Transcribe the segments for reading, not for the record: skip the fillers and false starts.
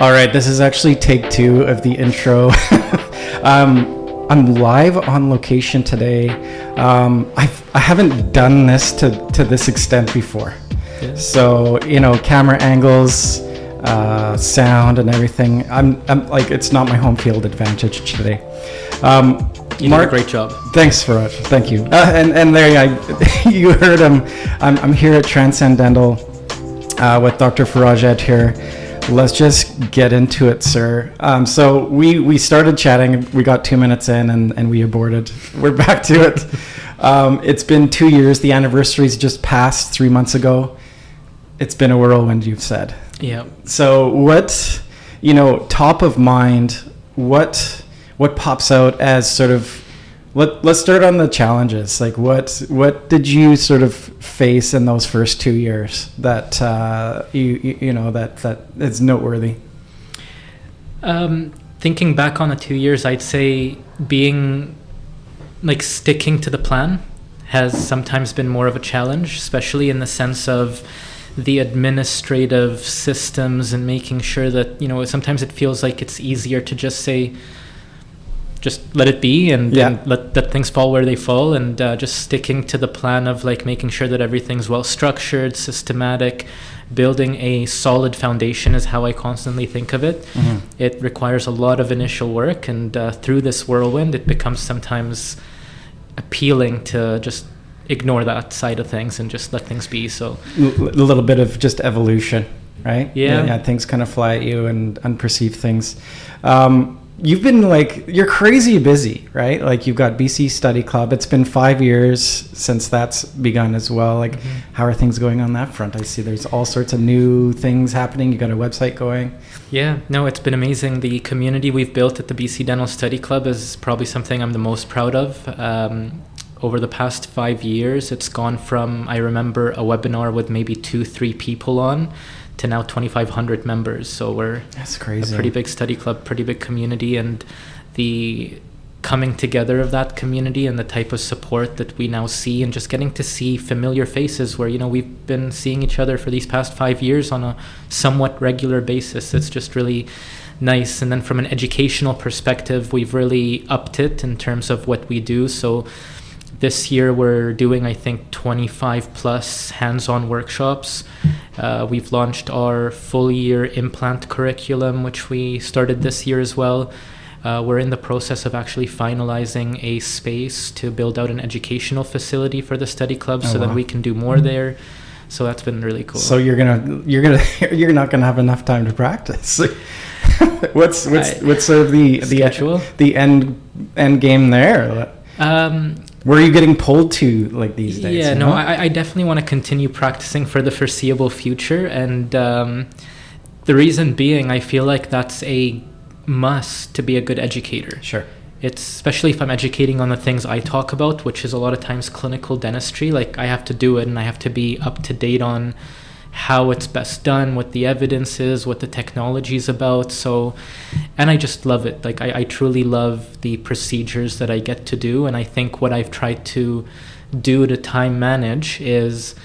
All right, this is actually take 2 of the intro. I'm live on location today. I haven't done this to this extent before. Yeah. So, camera angles, sound and everything. I'm like, it's not my home field advantage today. You did a great job. Thanks, Faraj. Thank you. And there, you heard him. I'm here at Transcend Dental with Dr. Faraj Edher here. Let's just get into it, sir. So we started chatting. We got 2 minutes in and we aborted. We're back to it. It's been 2 years. The anniversary's just passed 3 months ago. It's been a whirlwind, you've said. Yeah. So what, top of mind, what pops out as sort of, let's start on the challenges. Like what did you sort of face in those first 2 years that that is noteworthy? Thinking back on the 2 years, I'd say sticking to the plan has sometimes been more of a challenge, especially in the sense of the administrative systems and making sure that, sometimes it feels like it's easier to just say, just let it be and let things fall where they fall, and just sticking to the plan of making sure that everything's well structured, systematic. Building a solid foundation is how I constantly think of it. Mm-hmm. It requires a lot of initial work, and through this whirlwind it becomes sometimes appealing to just ignore that side of things and just let things be. So a little bit of just evolution, right? Yeah, things kind of fly at you and unperceived things. You've been you're crazy busy, right? You've got BC Study Club. It's been 5 years since that's begun as well. How are things going on that front? I see there's all sorts of new things happening. You got a website going. Yeah, no, it's been amazing. The community we've built at the BC Dental Study Club is probably something I'm the most proud of. Over the past 5 years, it's gone from, I remember a webinar with maybe 2-3 people on, to now 2,500 members. So that's crazy. A pretty big study club, pretty big community, and the coming together of that community and the type of support that we now see, and just getting to see familiar faces where, we've been seeing each other for these past 5 years on a somewhat regular basis. It's just really nice. And then from an educational perspective, we've really upped it in terms of what we do. So this year we're doing, I think, 25 plus hands-on workshops. We've launched our full year implant curriculum, which we started this year as well. We're in the process of actually finalizing a space to build out an educational facility for the study club, so that we can do more there. So that's been really cool. So you're not gonna have enough time to practice. What's sort of the schedule? The end game there? Where are you getting pulled to these days? Yeah, no, I definitely want to continue practicing for the foreseeable future. And the reason being, I feel like that's a must to be a good educator. Sure. It's especially if I'm educating on the things I talk about, which is a lot of times clinical dentistry. I have to do it, and I have to be up to date on how it's best done, what the evidence is, what the technology is about. So, and I just love it. I truly love the procedures that I get to do. And I think what I've tried to do to time manage is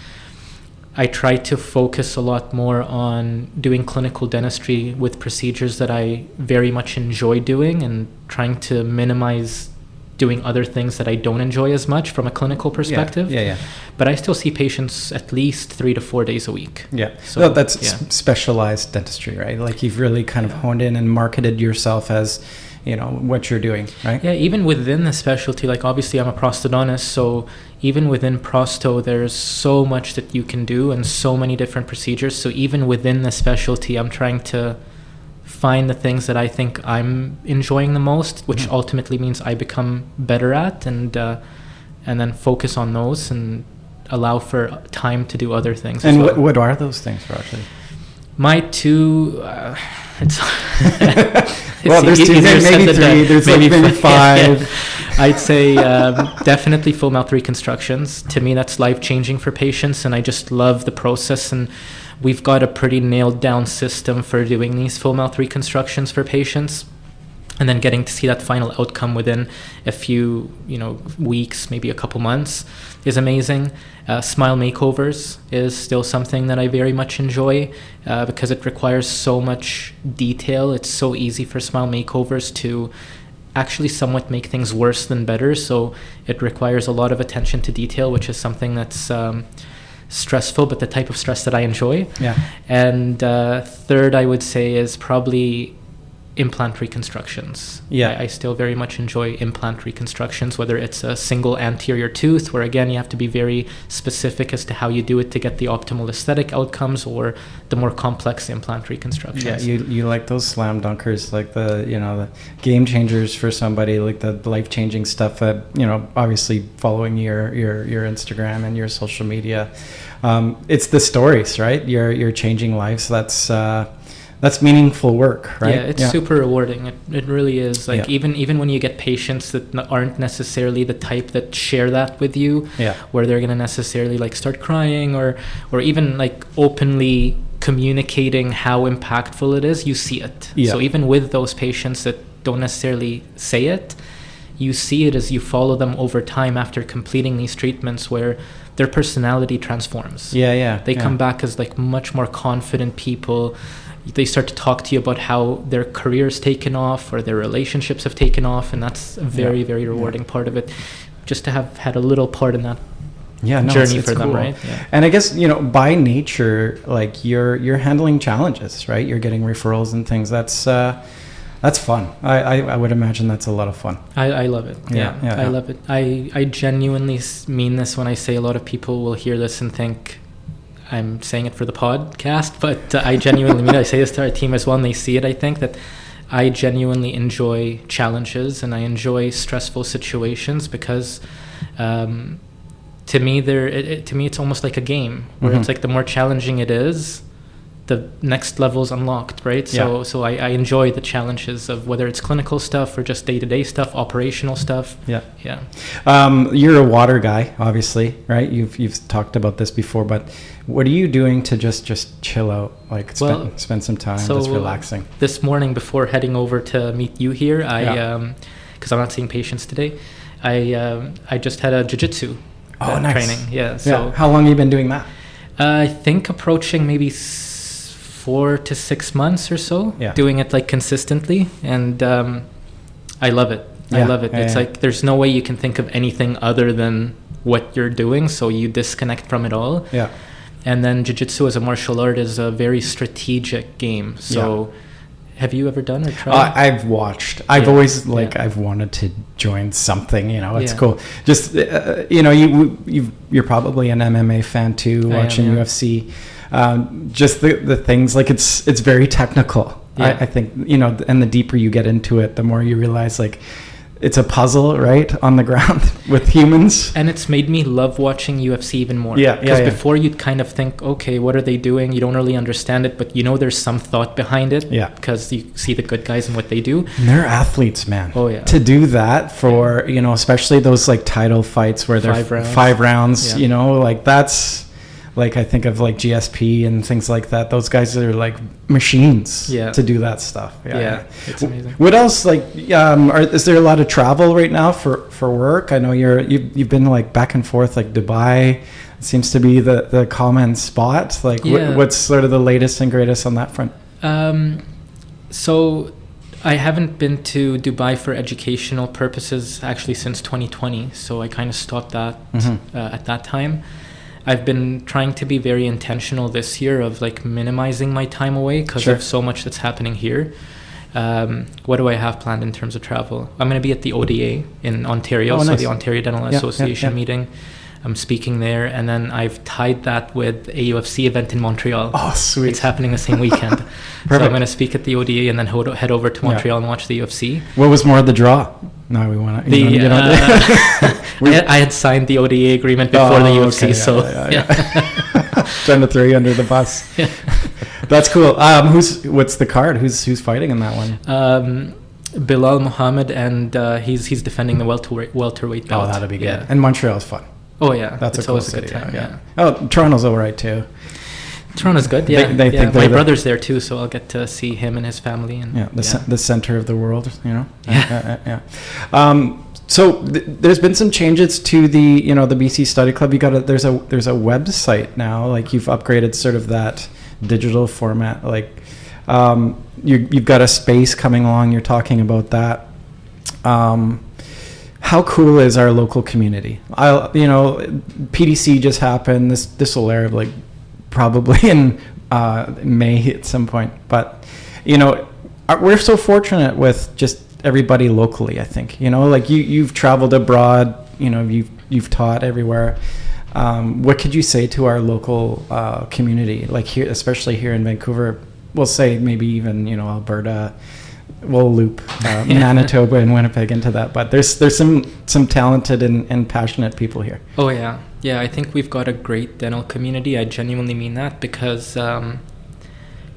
I try to focus a lot more on doing clinical dentistry with procedures that I very much enjoy doing, and trying to minimize doing other things that I don't enjoy as much from a clinical perspective. Yeah. But I still see patients at least 3 to 4 days a week. Yeah. So that's specialized dentistry, right? You've really kind of honed in and marketed yourself as, what you're doing, right? Yeah, even within the specialty, obviously I'm a prosthodontist, so even within prosto, there's so much that you can do and so many different procedures. So even within the specialty, I'm trying to find the things that I think I'm enjoying the most, which ultimately means I become better at, and then focus on those and allow for time to do other things. And what are those things, Rajli? My two, it's well, there's two, maybe three, there's maybe five. Yeah. I'd say definitely full mouth reconstructions. To me, that's life-changing for patients, and I just love the process. And we've got a pretty nailed down system for doing these full mouth reconstructions for patients. and then getting to see that final outcome within a few, weeks, maybe a couple months, is amazing. Smile makeovers is still something that I very much enjoy, because it requires so much detail. It's so easy for smile makeovers to actually somewhat make things worse than better. So it requires a lot of attention to detail, which is something that's stressful, but the type of stress that I enjoy. Yeah. And third, I would say, is probably implant reconstructions. Yeah. I still very much enjoy implant reconstructions, whether it's a single anterior tooth, where again you have to be very specific as to how you do it to get the optimal aesthetic outcomes, or the more complex implant reconstructions. Yeah, you like those slam dunkers, like the game changers for somebody, like the life-changing stuff that, obviously following your Instagram and your social media. It's the stories, right? You're changing lives. That's meaningful work, right? Yeah, it's super rewarding. It really is. Like, even when you get patients that aren't necessarily the type that share that with you, where they're going to necessarily like start crying or even like openly communicating how impactful it is, you see it. Yeah. So even with those patients that don't necessarily say it, you see it as you follow them over time after completing these treatments, where their personality transforms. They come back as like much more confident people. They start to talk to you about how their career's taken off or their relationships have taken off, and that's a very, very rewarding part of it, just to have had a little part in that journey for them, cool. Right? Yeah. And I guess, by nature, like you're handling challenges, right? You're getting referrals and things. That's fun. I would imagine that's a lot of fun. I love it. I love it. I genuinely mean this when I say a lot of people will hear this and think I'm saying it for the podcast, but I genuinely mean it. I say this to our team as well, and they see it. I think that I genuinely enjoy challenges and I enjoy stressful situations, because to me, it's almost like a game where it's like the more challenging it is, the next level's unlocked, right? So I enjoy the challenges of whether it's clinical stuff or just day-to-day stuff, operational stuff. You're a water guy, obviously, right? You've talked about this before, but what are you doing to just chill out, like spend some time just relaxing? This morning, before heading over to meet you here, because I'm not seeing patients today, I just had a jiu-jitsu training. So how long have you been doing that? I think approaching maybe 4 to 6 months or so, doing it like consistently, and I love it. I love it. It's like there's no way you can think of anything other than what you're doing, so you disconnect from it all. And then jiu-jitsu as a martial art is a very strategic game. So have you ever done or tried? I've watched. I've always I've wanted to join something. It's cool. Just you're probably an MMA fan too, watching UFC. Just the things, like it's very technical. I think, and the deeper you get into it, the more you realize like it's a puzzle, right, on the ground with humans. And it's made me love watching UFC even more. Because before you'd kind of think, okay, what are they doing? You don't really understand it, but there's some thought behind it. Because you see the good guys and what they do. And they're athletes, man. Oh yeah. To do that for, especially those like title fights where they're 5 rounds, like that's like, I think of like GSP and things like that. Those guys are like machines to do that stuff. It's amazing. What else? Like, is there a lot of travel right now for work? I know you've been like back and forth, like Dubai seems to be the common spot. Like, what's sort of the latest and greatest on that front? So I haven't been to Dubai for educational purposes actually since 2020. So I kind of stopped that at that time. I've been trying to be very intentional this year of like minimizing my time away because of so much that's happening here. What do I have planned in terms of travel? I'm going to be at the ODA in Ontario, so the Ontario Dental Association meeting. I'm speaking there, and then I've tied that with a UFC event in Montreal. Oh, sweet. It's happening the same weekend. So I'm going to speak at the ODA and then head over to Montreal and watch the UFC. What was more of the draw? No, we want to get on I had signed the ODA agreement before the UFC, trying to throw you under the bus. That's cool. What's the card? Who's fighting in that one? Bilal Muhammad, and he's defending the welterweight belt. Oh, that'll be good. And Montreal's fun. Oh yeah, that's it's a cool always city. A good time. Oh, Toronto's alright too. Toronto's good. Yeah, They think my brother's there too, so I'll get to see him and his family. And the center of the world. Yeah. So there's been some changes to the the BC Study Club. There's a website now. Like you've upgraded sort of that digital format. Like you've got a space coming along. You're talking about that. How cool is our local community? PDC just happened. This will air like probably in May at some point. But we're so fortunate with just everybody locally. I think like you've traveled abroad. You've taught everywhere. What could you say to our local community, like here, especially here in Vancouver? We'll say maybe even Alberta. We'll loop Manitoba and Winnipeg into that, but there's some talented and passionate people here. Oh yeah. I think we've got a great dental community. I genuinely mean that, because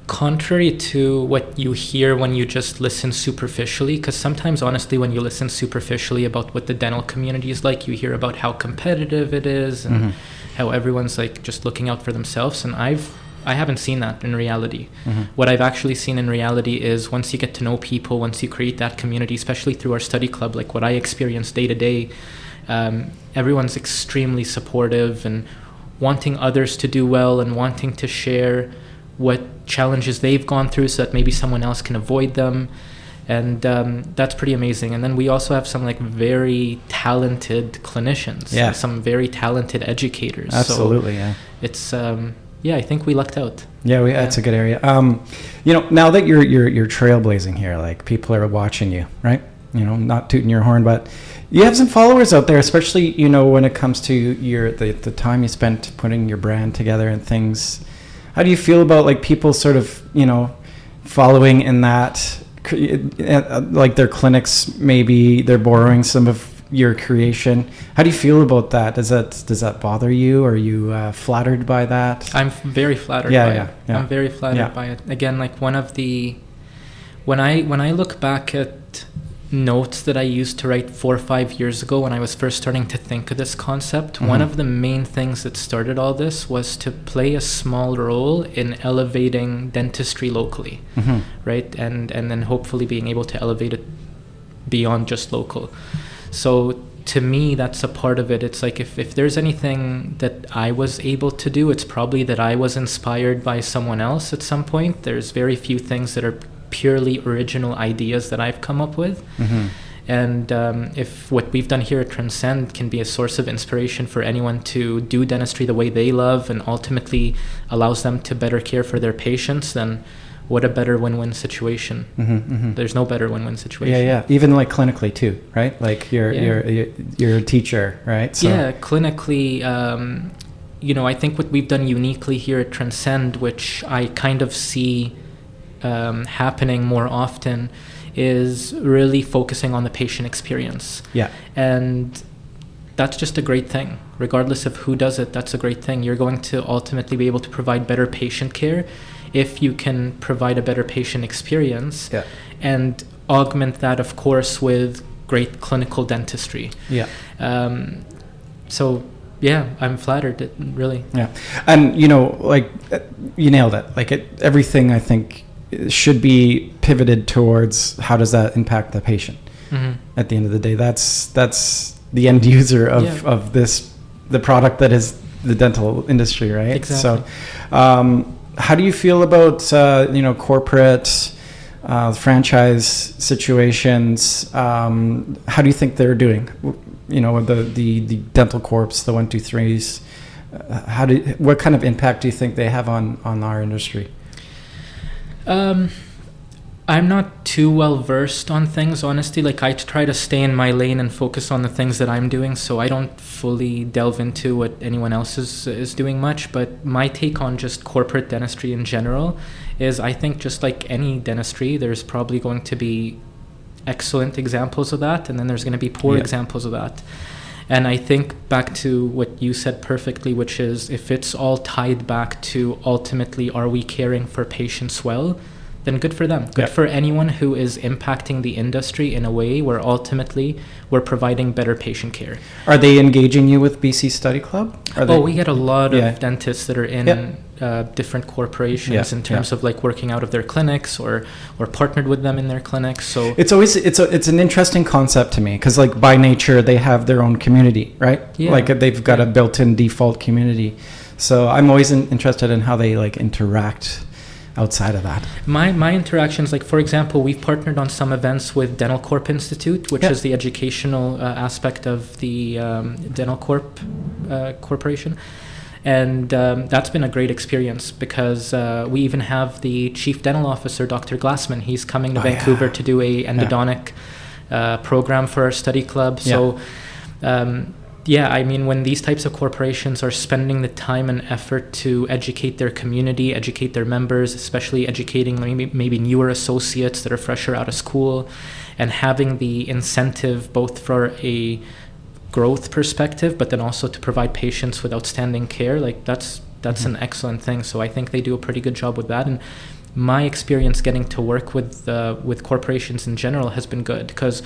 contrary to what you hear when you just listen superficially, because sometimes honestly when you listen superficially about what the dental community is like, you hear about how competitive it is and how everyone's like just looking out for themselves, and I haven't seen that in reality. What I've actually seen in reality is once you get to know people, once you create that community, especially through our study club, like what I experience day to day, everyone's extremely supportive and wanting others to do well and wanting to share what challenges they've gone through so that maybe someone else can avoid them. And that's pretty amazing. And then we also have some like very talented clinicians, some very talented educators. Absolutely, so it's I think we lucked out. That's a good area. Now that you're trailblazing here, like people are watching you, right? Not tooting your horn, but you have some followers out there, especially when it comes to the time you spent putting your brand together and things. How do you feel about like people sort of following in that, like their clinics, maybe they're borrowing some of your creation? How do you feel about that? Does that bother you? Are you flattered by that? I'm very flattered by it. I'm very flattered by it. Again, like when I look back at notes that I used to write 4 or 5 years ago when I was first starting to think of this concept, one of the main things that started all this was to play a small role in elevating dentistry locally, right? And then hopefully being able to elevate it beyond just local. So to me, that's a part of it. It's like if there's anything that I was able to do, it's probably that I was inspired by someone else at some point. There's very few things that are purely original ideas that I've come up with. And if what we've done here at Transcend can be a source of inspiration for anyone to do dentistry the way they love and ultimately allows them to better care for their patients, then what a better win-win situation. There's no better win-win situation. Even like clinically too, right? Like you're a teacher, right? So. Yeah, clinically, I think what we've done uniquely here at Transcend, which I kind of see happening more often, is really focusing on the patient experience. And that's just a great thing. Regardless of who does it, that's a great thing. You're going to ultimately be able to provide better patient care if you can provide a better patient experience and augment that, of course, with great clinical dentistry. So I'm flattered, really. And like you nailed it. Like everything I think should be pivoted towards how does that impact the patient. At the end of the day, that's the end user of the product that is the dental industry, right? Exactly. So how do you feel about corporate franchise situations? How do you think they're doing? The dental corps, the 1-2-3s. What kind of impact do you think they have on our industry? I'm not too well versed on things, honestly. Like I try to stay in my lane and focus on the things that I'm doing, so I don't fully delve into what anyone else is doing much. But my take on just corporate dentistry in general is I think just like any dentistry, there's probably going to be excellent examples of that, and then there's going to be poor examples of that. And I think back to what you said perfectly, which is if it's all tied back to ultimately are we caring for patients well, then good for them. Good for anyone who is impacting the industry in a way where ultimately we're providing better patient care. Are they engaging you with BC Study Club? We get a lot of dentists that are in different corporations in terms of like working out of their clinics or partnered with them in their clinics. So it's an interesting concept to me, because like by nature they have their own community, right? Like they've got a built-in default community. So I'm always interested in how they like interact outside of that. My interactions, like for example, we've partnered on some events with Dental Corp Institute, which is the educational aspect of the Dental Corp corporation. And that's been a great experience, because we even have the chief dental officer, Dr. Glassman. He's coming to Vancouver to do a endodontic program for our study club. So I mean, when these types of corporations are spending the time and effort to educate their community, educate their members, especially educating maybe newer associates that are fresher out of school, and having the incentive both for a growth perspective, but then also to provide patients with outstanding care, like that's an excellent thing. So I think they do a pretty good job with that. And my experience getting to work with corporations in general has been good, because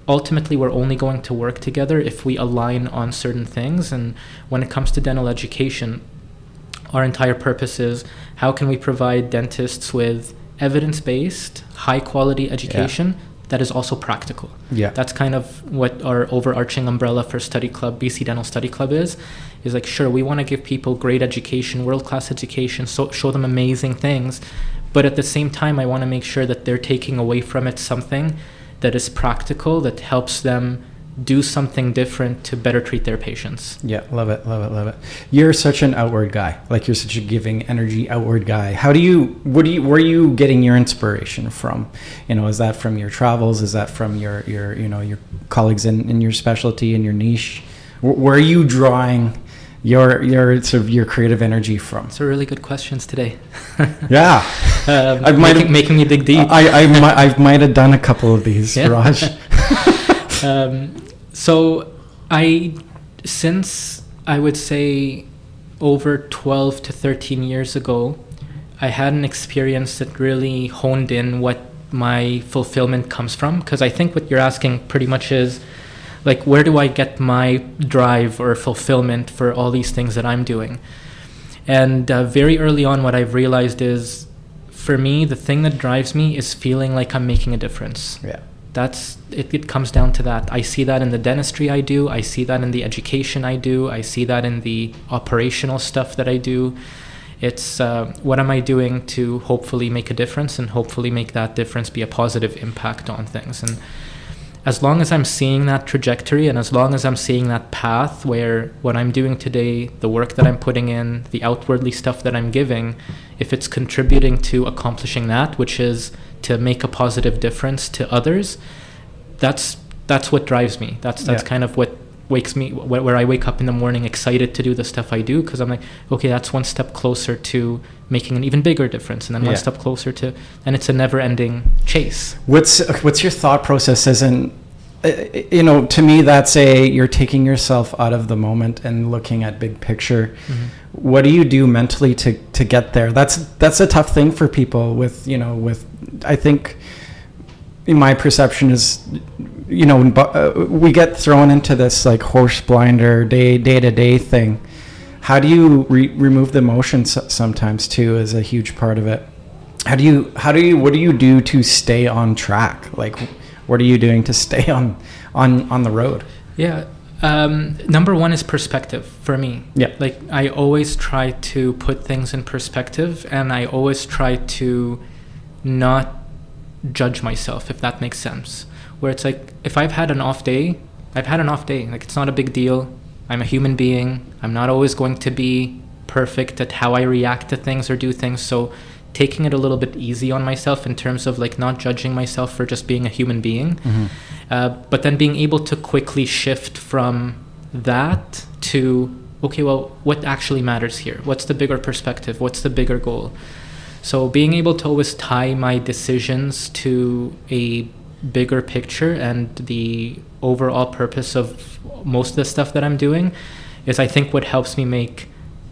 ultimately we're only going to work together if we align on certain things. And when it comes to dental education, our entire purpose is how can we provide dentists with evidence-based, high-quality education that is also practical. That's kind of what our overarching umbrella for Study Club, BC Dental Study Club is like, sure, we want to give people great education, world-class education, so show them amazing things, but at the same time I want to make sure that they're taking away from it something that is practical, that helps them do something different to better treat their patients. Yeah, love it. You're such an outward guy. Like, you're such a giving, energy, outward guy. Where are you getting your inspiration from? Is that from your travels? Is that from your colleagues in your specialty, in your niche? Where are you drawing your sort of your creative energy from? It's a really good questions today. Making me dig deep. I might have done a couple of these, Raj. So since I would say over 12 to 13 years ago, I had an experience that really honed in what my fulfillment comes from. Because I think what you're asking pretty much is, like, where do I get my drive or fulfillment for all these things that I'm doing? And very early on, what I've realized is, for me, the thing that drives me is feeling like I'm making a difference. That's it. It comes down to that. I see that in the dentistry I do. I see that in the education I do. I see that in the operational stuff that I do. It's what am I doing to hopefully make a difference, and hopefully make that difference be a positive impact on things. And as long as I'm seeing that trajectory, and as long as I'm seeing that path where what I'm doing today, the work that I'm putting in, the outwardly stuff that I'm giving, if it's contributing to accomplishing that, which is to make a positive difference to others, that's what drives me. That's kind of what wakes me, where I wake up in the morning excited to do the stuff I do, because I'm like, okay, that's one step closer to making an even bigger difference, and then one step closer to, and it's a never-ending chase. What's your thought process? As in, to me, that's you're taking yourself out of the moment and looking at big picture. What do you do mentally to get there? That's a tough thing for people with I think, in my perception is, we get thrown into this like horse blinder day-to-day thing. How do you remove the emotion sometimes too, is a huge part of it. What do you do to stay on track? Like, what are you doing to stay on the road? Number one is perspective for me. Like, I always try to put things in perspective, and I always try to not judge myself, if that makes sense. Where it's like, if I've had an off day, I've had an off day. Like, it's not a big deal. I'm a human being. I'm not always going to be perfect at how I react to things or do things. So taking it a little bit easy on myself in terms of like not judging myself for just being a human being. But then being able to quickly shift from that to, okay, well, what actually matters here? What's the bigger perspective? What's the bigger goal? So being able to always tie my decisions to a bigger picture and the overall purpose of most of the stuff that I'm doing is, I think, what helps me make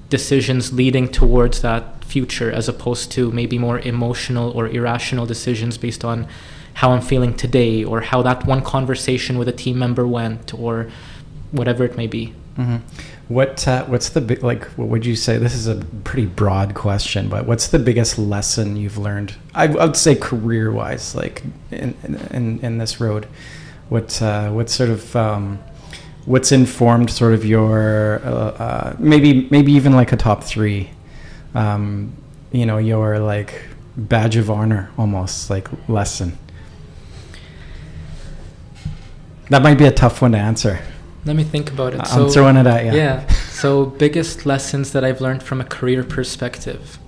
decisions leading towards that future, as opposed to maybe more emotional or irrational decisions based on how I'm feeling today, or how that one conversation with a team member went, or whatever it may be. What's the big, like, what would you say? This is a pretty broad question, but what's the biggest lesson you've learned? I would say career-wise, like in this road. What sort of what's informed sort of your maybe even like a top three, your like badge of honor almost, like lesson. That might be a tough one to answer. Let me think about it. I'm throwing it at you. Yeah. So biggest lessons that I've learned from a career perspective.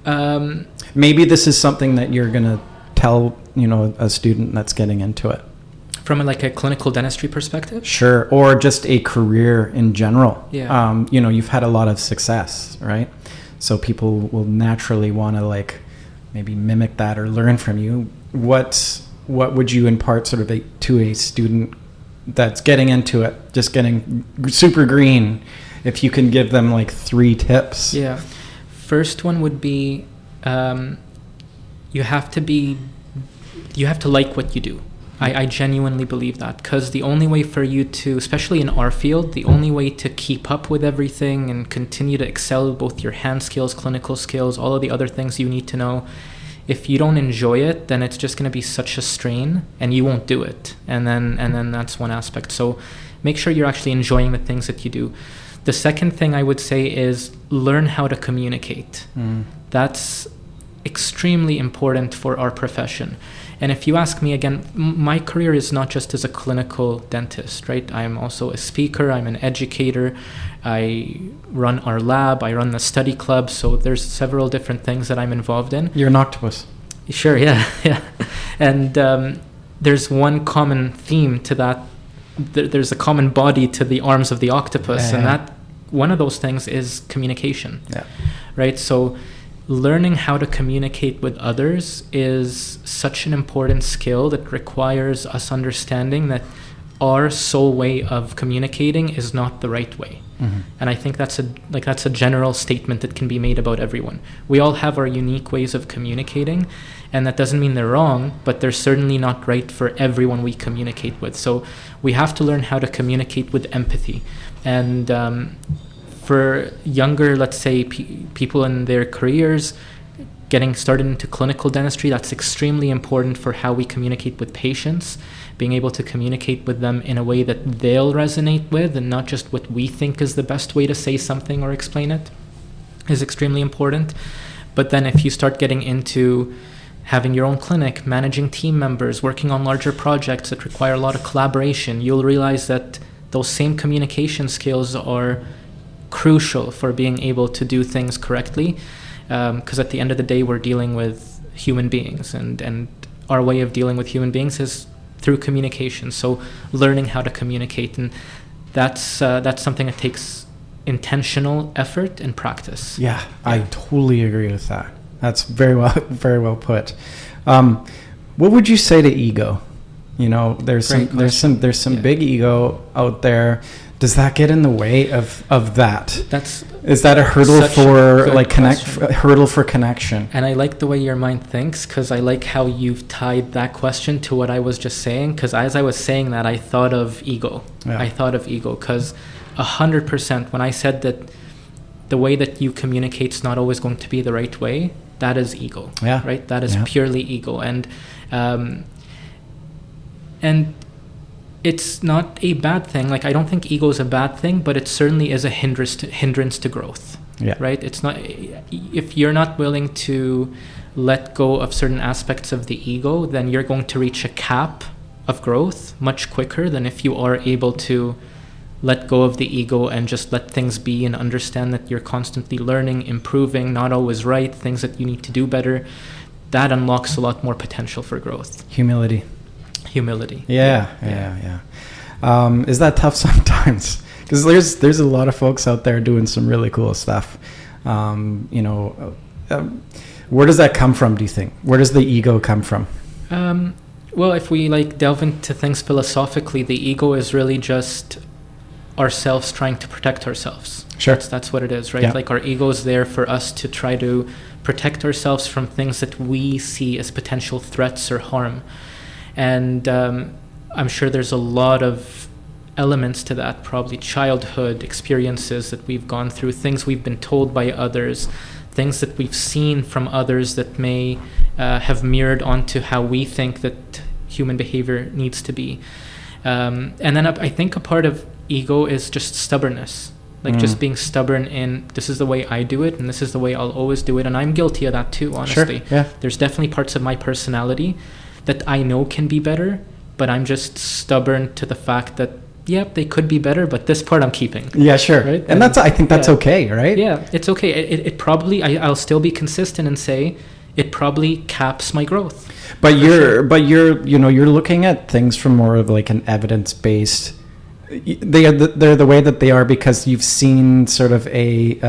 Maybe this is something that you're gonna tell, a student that's getting into it. From a clinical dentistry perspective? Sure. Or just a career in general. Yeah. You've had a lot of success, right? So people will naturally want to like maybe mimic that or learn from you. What would you impart sort of to a student that's getting into it, just getting super green, if you can give them like 3 tips? Yeah. First one would be you have to like what you do. I genuinely believe that, because the only way for you to, especially in our field, the only way to keep up with everything and continue to excel both your hand skills, clinical skills, all of the other things you need to know, if you don't enjoy it, then it's just going to be such a strain and you won't do it. And then that's one aspect. So make sure you're actually enjoying the things that you do. The second thing I would say is learn how to communicate. That's extremely important for our profession. And if you ask me again, my career is not just as a clinical dentist, right? I am also a speaker, I'm an educator, I run our lab, I run the study club, so there's several different things that I'm involved in. You're an octopus. Sure, yeah. And there's one common theme to that. There's a common body to the arms of the octopus, and that one of those things is communication, right? So learning how to communicate with others is such an important skill that requires us understanding that our sole way of communicating is not the right way. And I think that's a general statement that can be made about everyone. We all have our unique ways of communicating, and that doesn't mean they're wrong, but they're certainly not right for everyone we communicate with. So we have to learn how to communicate with empathy. And for younger, let's say, people in their careers, getting started into clinical dentistry, that's extremely important for how we communicate with patients. Being able to communicate with them in a way that they'll resonate with and not just what we think is the best way to say something or explain it is extremely important. But then if you start getting into having your own clinic, managing team members, working on larger projects that require a lot of collaboration, you'll realize that those same communication skills are crucial for being able to do things correctly, because at the end of the day we're dealing with human beings, and our way of dealing with human beings is through communication. So learning how to communicate, and that's something that takes intentional effort and practice. Yeah, I totally agree with that. That's very well put. What would you say to ego? There's some big ego out there. Does that get in the way of that? Is that a hurdle for hurdle for connection? And I like the way your mind thinks, because I like how you've tied that question to what I was just saying. Because as I was saying that, I thought of ego. Yeah. I thought of ego because 100%. When I said that the way that you communicate is not always going to be the right way, that is ego. Yeah. Right. That is purely ego, and it's not a bad thing. Like, I don't think ego is a bad thing, but it certainly is a hindrance to growth. Yeah. Right? It's not, if you're not willing to let go of certain aspects of the ego, then you're going to reach a cap of growth much quicker than if you are able to let go of the ego and just let things be and understand that you're constantly learning, improving, not always right, things that you need to do better. That unlocks a lot more potential for growth. Humility. Yeah. Is that tough sometimes? Because there's a lot of folks out there doing some really cool stuff. Where does that come from, do you think? Where does the ego come from? Well, if we delve into things philosophically, the ego is really just ourselves trying to protect ourselves. Sure. That's what it is, right? Yeah. Our ego is there for us to try to protect ourselves from things that we see as potential threats or harm. And I'm sure there's a lot of elements to that, probably childhood experiences that we've gone through, things we've been told by others, things that we've seen from others that may have mirrored onto how we think that human behavior needs to be. And then I think a part of ego is just stubbornness, like just being stubborn in, this is the way I do it and this is the way I'll always do it. And I'm guilty of that too, honestly. Sure, yeah. There's definitely parts of my personality that I know can be better, but I'm just stubborn to the fact that, yep, they could be better, but this part I'm keeping. Yeah, sure. Right? And I think that's okay, right? Yeah, it's okay. It probably, I'll still be consistent and say it probably caps my growth. But you're looking at things from more of like an evidence-based. They're the way that they are because you've seen sort of the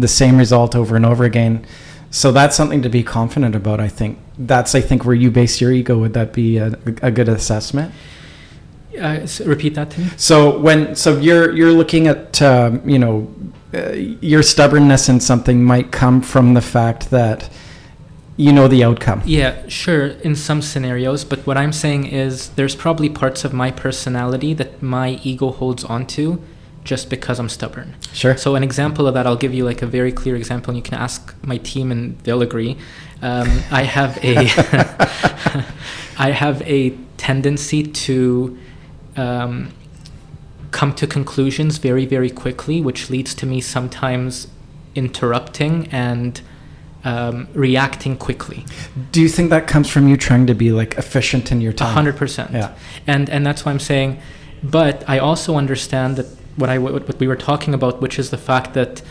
same result over and over again. So that's something to be confident about. I think that's where you base your ego. Would that be a good assessment? So repeat that to me. So you're looking at your stubbornness in something might come from the fact that you know the outcome. Yeah, sure, in some scenarios, but what I'm saying is there's probably parts of my personality that my ego holds onto just because I'm stubborn. Sure. So an example of that, I'll give you like a very clear example, and you can ask my team and they'll agree. I have a tendency to come to conclusions very, very quickly, which leads to me sometimes interrupting and reacting quickly. Do you think that comes from you trying to be like efficient in your time? 100%. Yeah. And that's why I'm saying, but I also understand that what we were talking about, which is the fact that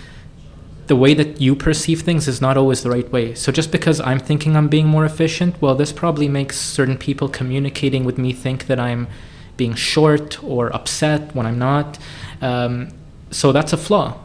the way that you perceive things is not always the right way. So just because I'm thinking I'm being more efficient, well, this probably makes certain people communicating with me think that I'm being short or upset when I'm not. So that's a flaw.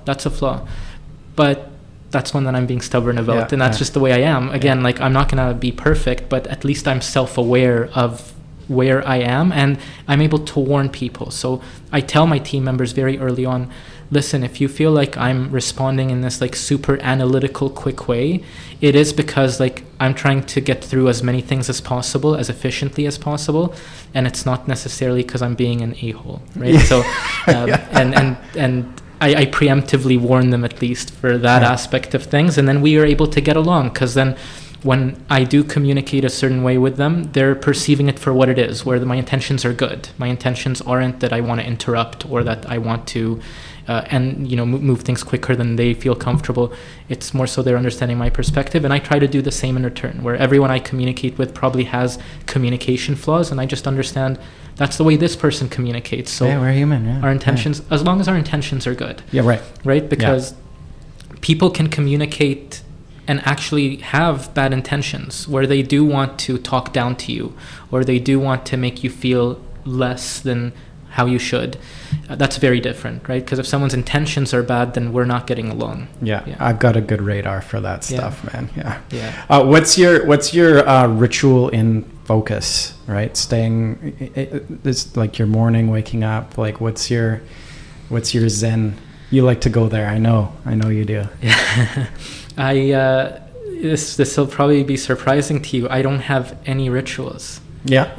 But that's one that I'm being stubborn about, and that's just the way I am. Again, like I'm not gonna be perfect, but at least I'm self-aware of where I am, and I'm able to warn people. So I tell my team members very early on, listen, if you feel like I'm responding in this like super analytical, quick way, it is because like I'm trying to get through as many things as possible, as efficiently as possible, and it's not necessarily because I'm being an a-hole, right? So, and I preemptively warn them at least for that aspect of things, and then we are able to get along, because then when I do communicate a certain way with them, they're perceiving it for what it is, where my intentions are good. My intentions aren't that I want to interrupt or that I want to move things quicker than they feel comfortable. It's more so they're understanding my perspective, and I try to do the same in return, where everyone I communicate with probably has communication flaws, and I just understand that's the way this person communicates. So we're human. Yeah. Our intentions, as long as our intentions are good. Yeah, right? Because people can communicate and actually have bad intentions, where they do want to talk down to you, or they do want to make you feel less than how you should. That's very different, right? Because if someone's intentions are bad, then we're not getting along. Yeah. I've got a good radar for that stuff, man. Yeah. What's your ritual in focus, right? Staying, this like your morning, waking up, like what's your zen? You like to go there. I know you do. Yeah. This will probably be surprising to you. I don't have any rituals. Yeah.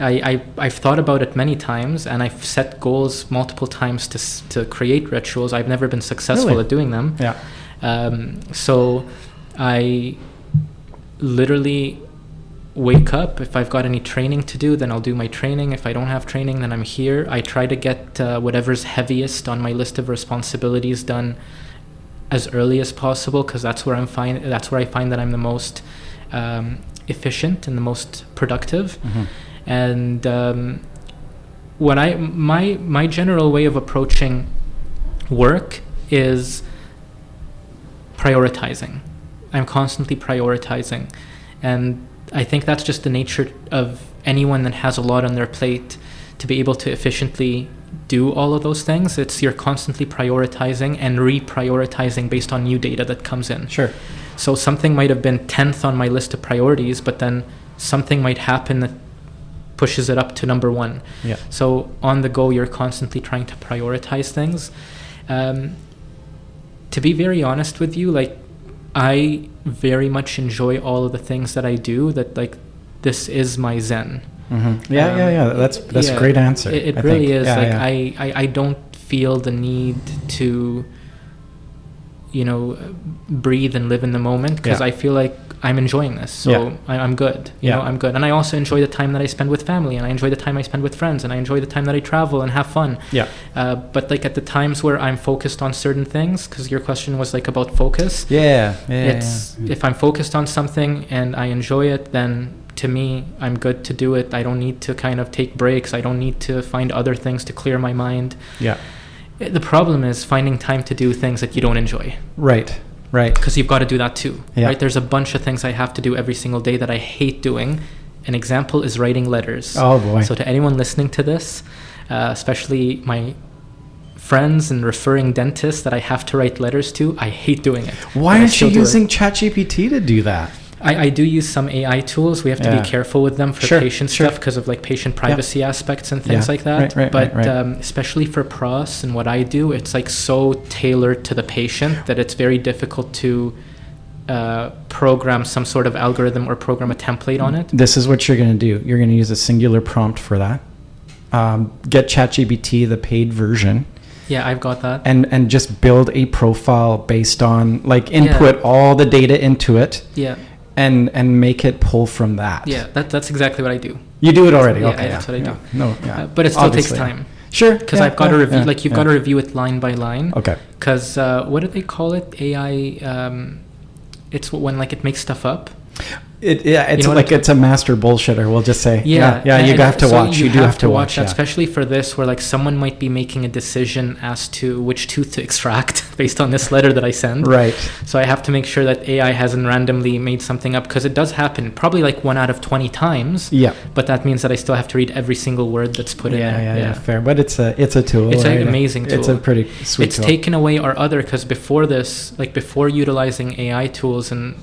I've thought about it many times, and I've set goals multiple times to create rituals. I've never been successful at doing them. Yeah. So I literally wake up. If I've got any training to do, then I'll do my training. If I don't have training, then I'm here. I try to get whatever's heaviest on my list of responsibilities done as early as possible, because that's where I find that I'm the most efficient and the most productive. Mm-hmm. And my general way of approaching work is prioritizing. I'm constantly prioritizing, and I think that's just the nature of anyone that has a lot on their plate to be able to efficiently do all of those things. It's you're constantly prioritizing and reprioritizing based on new data that comes in. Sure. So something might have been 10th on my list of priorities, but then something might happen that pushes it up to number 1. Yeah. So on the go, you're constantly trying to prioritize things. To be very honest with you, like I very much enjoy all of the things that I do, that like this is my zen. Yeah. That's a great answer. It really is. I don't feel the need to, breathe and live in the moment, because I feel like I'm enjoying this, so I'm good. I'm good, and I also enjoy the time that I spend with family, and I enjoy the time I spend with friends, and I enjoy the time that I travel and have fun. But like at the times where I'm focused on certain things, because your question was like about focus. If I'm focused on something and I enjoy it, then to me, I'm good to do it. I don't need to kind of take breaks. I don't need to find other things to clear my mind. The problem is finding time to do things that you don't enjoy. Right. Because you've got to do that too. Right. There's a bunch of things I have to do every single day that I hate doing. An example is writing letters. Oh boy. So to anyone listening to this, especially my friends and referring dentists that I have to write letters to, I hate doing it. Why aren't you using ChatGPT to do that? I do use some AI tools. We have to be careful with them for patient stuff, because of like patient privacy aspects and things like that. But especially for pros and what I do, it's like so tailored to the patient that it's very difficult to program some sort of algorithm or program a template on it. This is what you're going to do. You're going to use a singular prompt for that. Get ChatGPT, the paid version. Yeah, I've got that. And just build a profile based on, like, input all the data into it. And make it pull from that. That's exactly what I do. You do it already? That's what I do. But it still takes time. Sure. Because I've got to review, like, you've got to review it line by line. Okay. Because what do they call it? AI, it's when, like, it makes stuff up. It's like it's a master bullshitter, we'll just say. You have to watch. You do have to watch that, especially for this, where like someone might be making a decision as to which tooth to extract based on this letter that I send. Right. So I have to make sure that AI hasn't randomly made something up, because it does happen probably like 1 out of 20 times. But that means that I still have to read every single word that's put in there. Yeah, fair. But it's a tool. It's an amazing tool. It's a pretty sweet tool. It's taken away our other, because before this, like before utilizing AI tools, and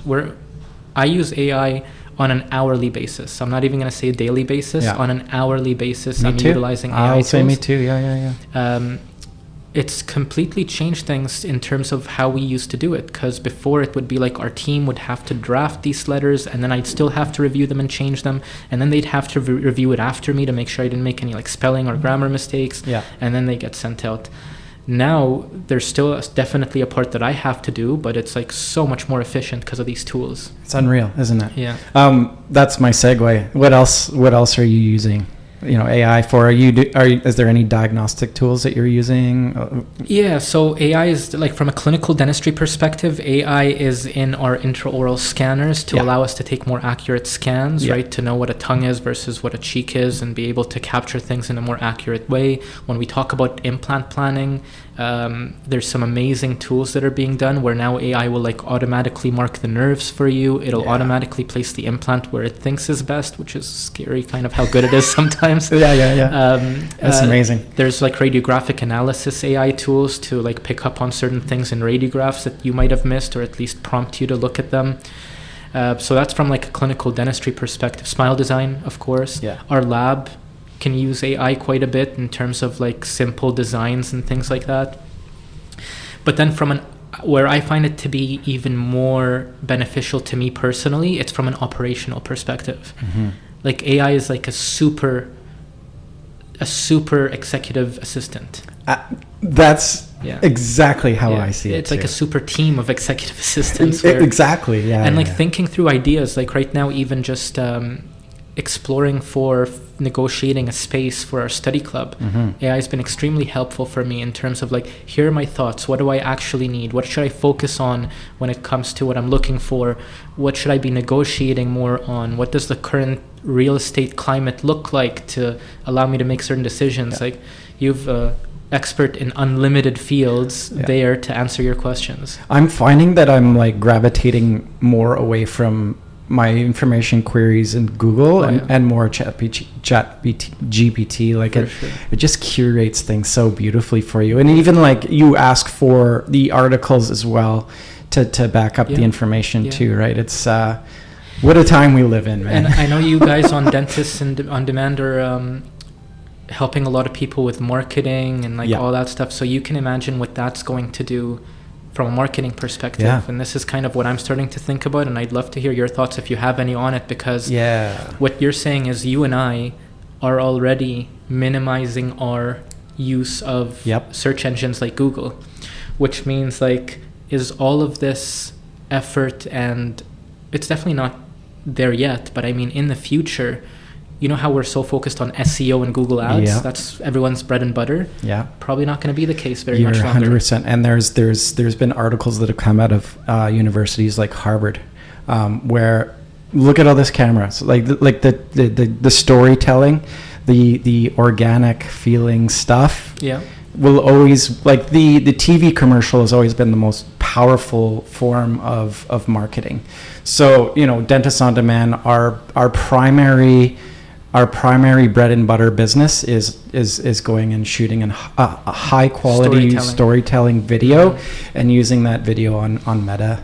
I use AI on an hourly basis. I'm not even going to say a daily basis. On an hourly basis, I'm utilizing AI tools. I'll say me too. Yeah. It's completely changed things in terms of how we used to do it, because before it would be like our team would have to draft these letters, and then I'd still have to review them and change them, and then they'd have to review it after me to make sure I didn't make any like spelling or grammar mistakes, and then they get sent out. Now there's still definitely a part that I have to do, but it's like so much more efficient because of these tools. It's unreal, isn't it? Yeah. That's my segue. What else are you using AI for? Is there any diagnostic tools that you're using? Yeah, so AI is, like, from a clinical dentistry perspective, AI is in our intraoral scanners to allow us to take more accurate scans, right? To know what a tongue is versus what a cheek is, and be able to capture things in a more accurate way. When we talk about implant planning, there's some amazing tools that are being done where now AI will like automatically mark the nerves for you. It'll automatically place the implant where it thinks is best, which is scary, kind of how good it is sometimes. That's amazing. There's like radiographic analysis AI tools to like pick up on certain things in radiographs that you might have missed, or at least prompt you to look at them. So that's from like a clinical dentistry perspective. Smile design, of course. Our lab can use AI quite a bit in terms of like simple designs and things like that. But then where I find it to be even more beneficial to me personally, it's from an operational perspective. Like AI is like a super executive assistant. That's exactly how I see it. It's like a super team of executive assistants. Exactly. And like thinking through ideas, like right now, even just exploring for negotiating a space for our study club. AI has been extremely helpful for me in terms of like, here are my thoughts. What do I actually need? What should I focus on when it comes to what I'm looking for? What should I be negotiating more on? What does the current real estate climate look like to allow me to make certain decisions? Like, you've expert in unlimited fields there to answer your questions. I'm finding that I'm like gravitating more away from my information queries in Google and more GPT. Like it just curates things so beautifully for you. And even like you ask for the articles as well to back up the information too, right? It's what a time we live in, man. And I know you guys on Dentists and On Demand are helping a lot of people with marketing and like all that stuff. So you can imagine what that's going to do from a marketing perspective. Yeah. And this is kind of what I'm starting to think about, and I'd love to hear your thoughts if you have any on it, because what you're saying is you and I are already minimizing our use of search engines like Google, which means like, is all of this effort, and it's definitely not there yet, but I mean in the future, you know how we're so focused on SEO and Google Ads, that's everyone's bread and butter, probably not going to be the case very much longer. 100%. And there's been articles that have come out of universities like Harvard, where look at all this cameras, like the storytelling, the organic feeling stuff will always, like the TV commercial has always been the most powerful form of marketing. So, you know, Dentists on Demand, our primary bread and butter business is going and shooting a high quality storytelling video and using that video on Meta,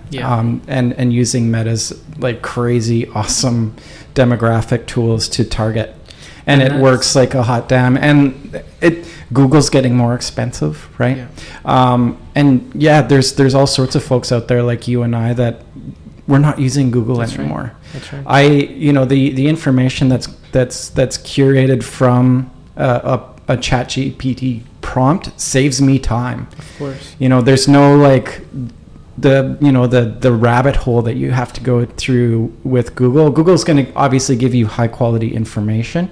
and using Meta's like crazy awesome demographic tools to target. And it works like a hot damn. And Google's getting more expensive, right? And there's all sorts of folks out there like you and I that we're not using Google anymore. That's right. The information that's curated from a ChatGPT prompt saves me time. Of course. You know, there's no like the rabbit hole that you have to go through with Google. Google's going to obviously give you high quality information,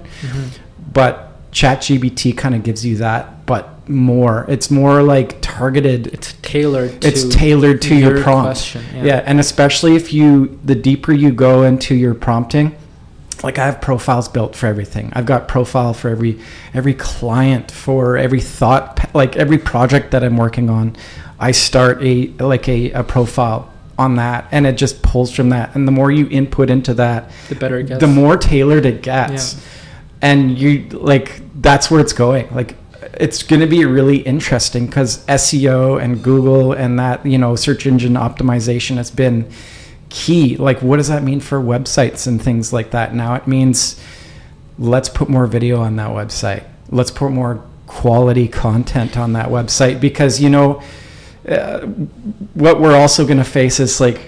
but ChatGPT kind of gives you that, but more. It's more like targeted. It's tailored to your prompt. Question, and especially if the deeper you go into your prompting, like I have profiles built for everything. I've got profile for every client, for every thought, like every project that I'm working on. I start a profile on that, and it just pulls from that. And the more you input into that, the better it gets. The more tailored it gets. And you like, that's where it's going. Like, it's going to be really interesting because SEO and Google and that, you know, search engine optimization has been key. Like, what does that mean for websites and things like that? Now it means let's put more video on that website. Let's put more quality content on that website, because, you know, what we're also going to face is like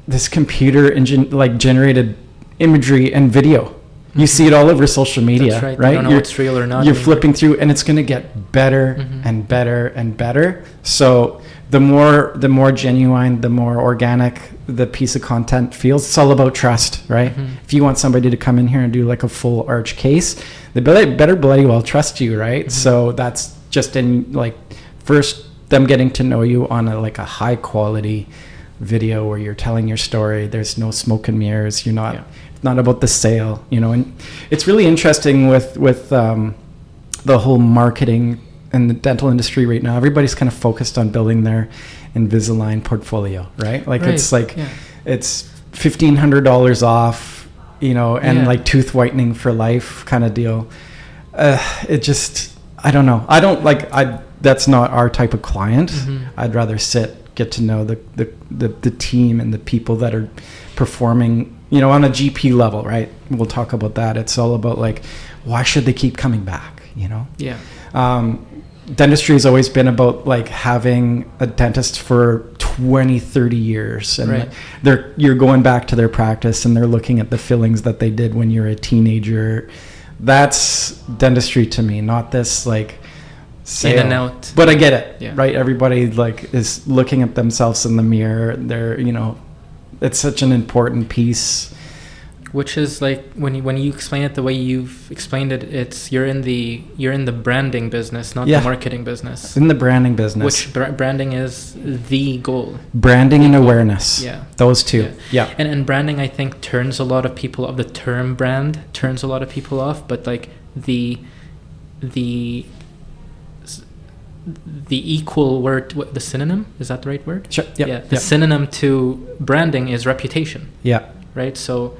this computer engine, like generated imagery and video. You see it all over social media. That's right? You don't know what's real or not. You're flipping through, and it's going to get better and better and better. So the more genuine, the more organic the piece of content feels. It's all about trust, right? If you want somebody to come in here and do like a full arch case, they better bloody well trust you, right? So that's just in like first them getting to know you on a high quality video where you're telling your story. There's no smoke and mirrors. You're not. Not about the sale, you know. And it's really interesting with the whole marketing and the dental industry right now. Everybody's kind of focused on building their Invisalign portfolio, right? Like it's like it's $1,500 off, you know, and like tooth whitening for life kind of deal. It just, I don't know. That's not our type of client. I'd rather get to know the team and the people that are performing, you know, on a GP level, right? We'll talk about that. It's all about like, why should they keep coming back, you know? Dentistry has always been about like having a dentist for 20, 30 years. And you're going back to their practice and they're looking at the fillings that they did when you're a teenager. That's dentistry to me, not this like sale. In and out. But I get it, right? Everybody like is looking at themselves in the mirror. They're, you know, it's such an important piece. Which is like when you explain it the way you've explained it, it's you're in the branding business, not the marketing business. In the branding business. Which branding is the goal. Branding and awareness. Those two. And branding, I think, turns a lot of people off. The term brand turns a lot of people off, but like the equal word, the synonym, is that the right word? Sure. The synonym to branding is reputation. Right? So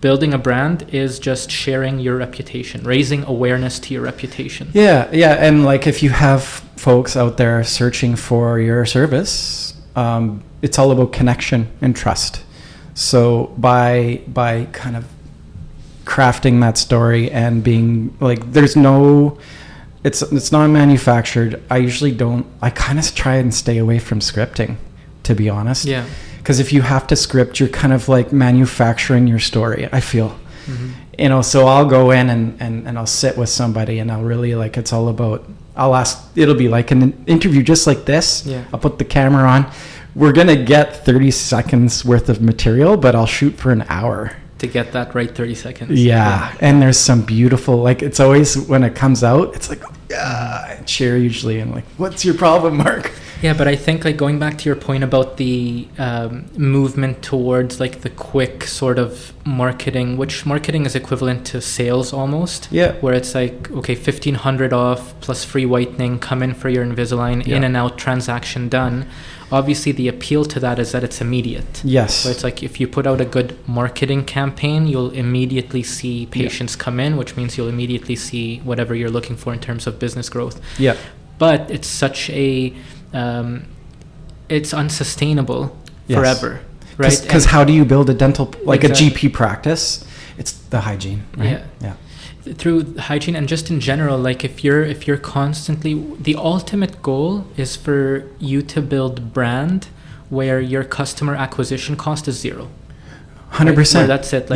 building a brand is just sharing your reputation, raising awareness to your reputation. And like if you have folks out there searching for your service, it's all about connection and trust. So by kind of crafting that story and being like, there's no it's non-manufactured. I kind of try and stay away from scripting, to be honest. Yeah. Because if you have to script, you're kind of like manufacturing your story, I feel. So I'll go in and I'll sit with somebody and I'll really I'll ask, it'll be like an interview just like this. Yeah. I'll put the camera on. We're going to get 30 seconds worth of material, but I'll shoot for an hour. To get that right 30 seconds. Yeah. And there's some beautiful, it's always when it comes out, it's like, I cheer usually. And what's your problem, Mark? Yeah, but I think going back to your point about the movement towards the quick sort of marketing, which marketing is equivalent to sales almost. Yeah. Where it's okay, 1,500 off plus free whitening, come in for your Invisalign, in and out, transaction done. Obviously, the appeal to that is that it's immediate. Yes. So it's if you put out a good marketing campaign, you'll immediately see patients come in, which means you'll immediately see whatever you're looking for in terms of business growth. Yeah. But it's such a it's unsustainable forever, right? Because how do you build a dental a Exactly. GP practice? It's the hygiene, right? Yeah. Through hygiene and just in general, if you're constantly, the ultimate goal is for you to build brand where your customer acquisition cost is 0. 100%. Where that's it.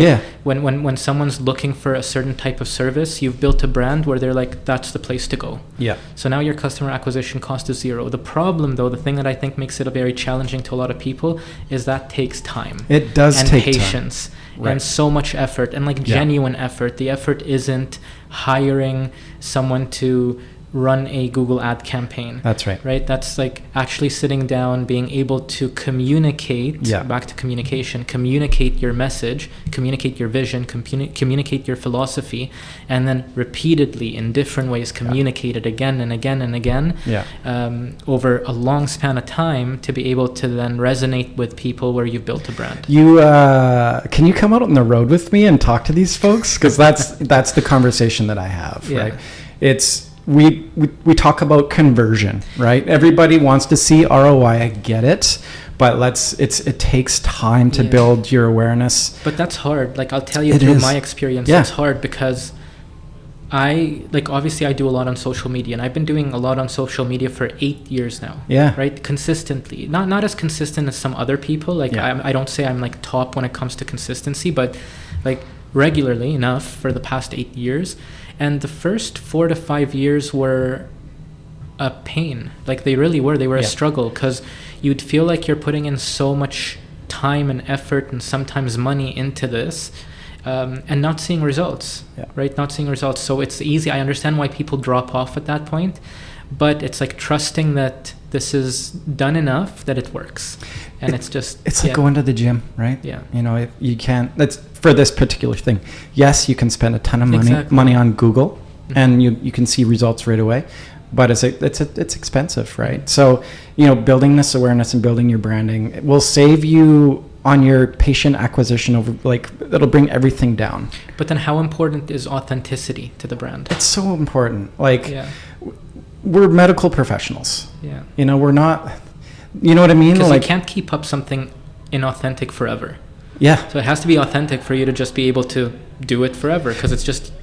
When someone's looking for a certain type of service, you've built a brand where they're that's the place to go. Yeah. So now your customer acquisition cost is 0. The problem, though, the thing that I think makes it very challenging to a lot of people is that takes time. It does and take patience. time. Right. And so much effort and genuine effort. The effort isn't hiring someone to run a Google ad campaign. That's right. Right? That's actually sitting down, being able to communicate, back to communication, communicate your message, communicate your vision, communicate your philosophy, and then repeatedly in different ways communicate it again and again and again over a long span of time to be able to then resonate with people where you've built a brand. Can you come out on the road with me and talk to these folks? Because that's the conversation that I have, right? It's we talk about conversion, right? Everybody wants to see ROI. I get it, but it takes time to build your awareness. But that's hard. I'll tell you through my experience, it's hard because obviously I do a lot on social media, and I've been doing a lot on social media for 8 years now. Yeah. Right? Consistently. Not as consistent as some other people. I don't say I'm top when it comes to consistency, but regularly enough for the past 8 years. And the first 4 to 5 years were a pain. They really were. They were a struggle because you'd feel you're putting in so much time and effort and sometimes money into this and not seeing results, right? Not seeing results. So it's easy. I understand why people drop off at that point, but it's trusting that this is done enough that it works. And it's like going to the gym, right? Yeah. If you can't, that's for this particular thing. Yes, you can spend a ton of money on Google and you can see results right away, but it's expensive, right? So, building this awareness and building your branding will save you on your patient acquisition over, it'll bring everything down. But then how important is authenticity to the brand? It's so important. We're medical professionals. Yeah. We're not, you know what I mean? Because you can't keep up something inauthentic forever. Yeah. So it has to be authentic for you to just be able to do it forever, because it's just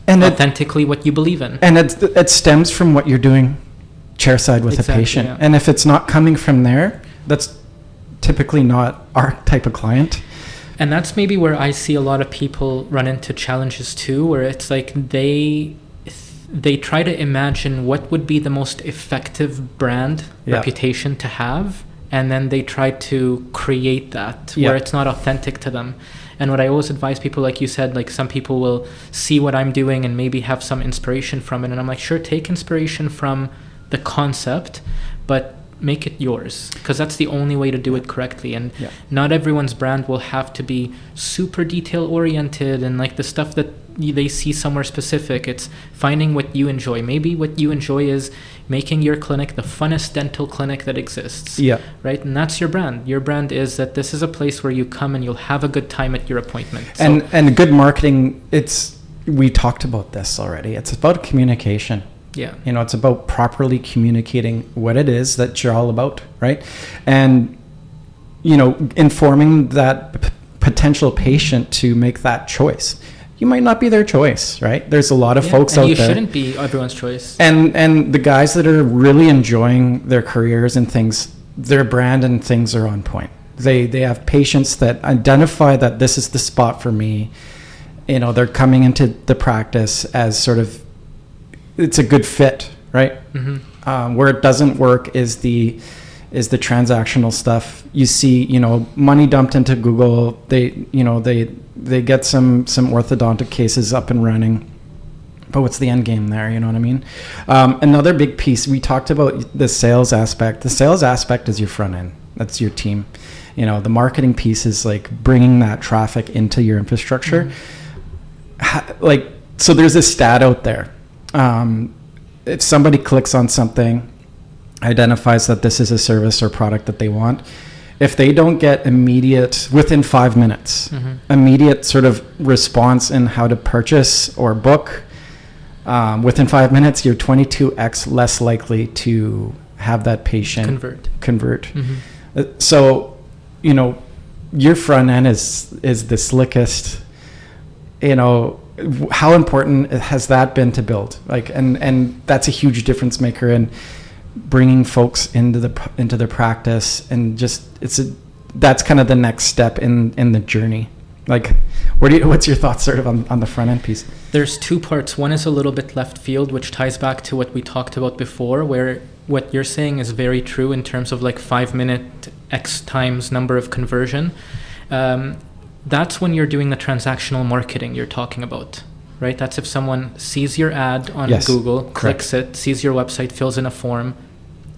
authentically what you believe in. And it stems from what you're doing chairside with a patient. Yeah. And if it's not coming from there, that's typically not our type of client. And that's maybe where I see a lot of people run into challenges too, where it's they try to imagine what would be the most effective brand reputation to have, and then they try to create that where it's not authentic to them. And what I always advise people, like you said, some people will see what I'm doing and maybe have some inspiration from it, and I'm sure, take inspiration from the concept, but make it yours, because that's the only way to do it correctly. And not everyone's brand will have to be super detail oriented and the stuff that they see somewhere specific. It's finding what you enjoy. Maybe what you enjoy is making your clinic the funnest dental clinic that exists. Yeah. Right? And that's your brand. Your brand is that this is a place where you come and you'll have a good time at your appointment. And good marketing, we talked about this already. It's about communication. Yeah. It's about properly communicating what it is that you're all about, right? And, informing that potential patient to make that choice. you might not be their choice, right? There's a lot of folks out there. You shouldn't be everyone's choice. And the guys that are really enjoying their careers and things, their brand and things are on point. They have patients that identify that this is the spot for me. You know, they're coming into the practice as sort of, it's a good fit, right? Mm-hmm. Where it doesn't work is the transactional stuff. You see, you know, money dumped into Google. They get some orthodontic cases up and running, but what's the end game there? You know what I mean? Another big piece, we talked about the sales aspect. The sales aspect is your front end. That's your team. You know, the marketing piece is like bringing that traffic into your infrastructure. Mm-hmm. So there's a stat out there. If somebody clicks on something, identifies that this is a service or product that they want, if they don't get within 5 minutes, mm-hmm. immediate sort of response in how to purchase or book, within 5 minutes, you're 22x less likely to have that patient convert. Mm-hmm. So, you know, your front end is the slickest. You know, how important has that been to build? Like, and that's a huge difference maker in bringing folks into the practice, and just that's kind of the next step in the journey. Like, what's your thoughts sort of on the front end piece? There's two parts. One is a little bit left field, which ties back to what we talked about before, where what you're saying is very true in terms of like 5 minute X times number of conversion. That's when you're doing the transactional marketing you're talking about, right? That's if someone sees your ad on Google, clicks it, sees your website, fills in a form.